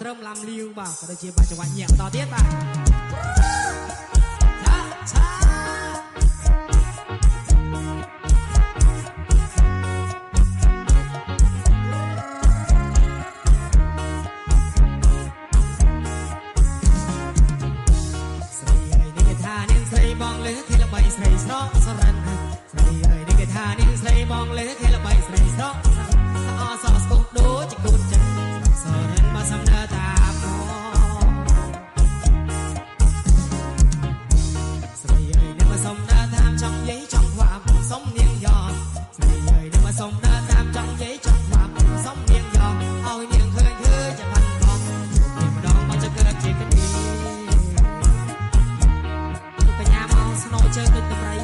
ត្រឹមឡាំលាវបាទក៏ដូចជាបាច់ចង្វាក់ញាក់បន្តទៀតបាទឆាស្រីអើយនេះគេថានាងស្រីបងលើគេល្បីស្រីស្រកសរិនស្រីអើយនេះគេថានាងស្រីបងលើគេល្បីស្រីស្រកអសអស្គុកដូចជាគូនចិត្តសរិនមកសំដៅតាមស្រីអើយនេះមកសំដៅតាមចង់យាយចង់ខ្វាប់សុំនាងយ៉ស្រីអើយនេះមកសំដៅតាមចង់យាយចង់ខ្វាប់សុំនាងយ៉ឲ្យនាងឃើញធ្វើជាផាន់ផងនេះម្ដងមកจะកើតជាគនីបញ្ញាមកស្នូជើងដូចតម្រៃ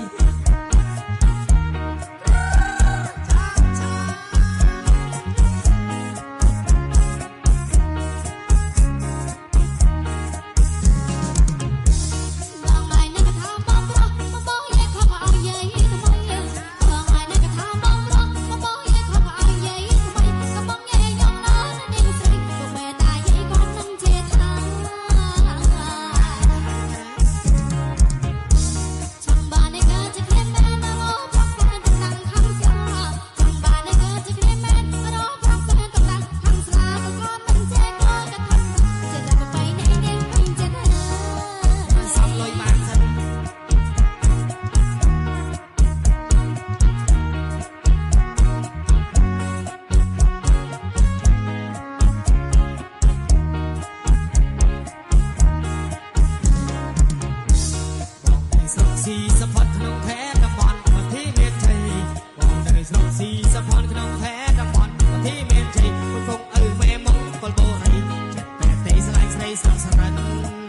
ស៊ីសផតក្នុងផែតំបន់ប្រទីមានជ័យបងនៅស្រុកស៊ីសផតក្នុងផែតំបន់ប្រទីមានជ័យគង់ឪម៉ែមកពលបូរីចិត្តតែស្លាញ់ស្រីស្រស់សរិន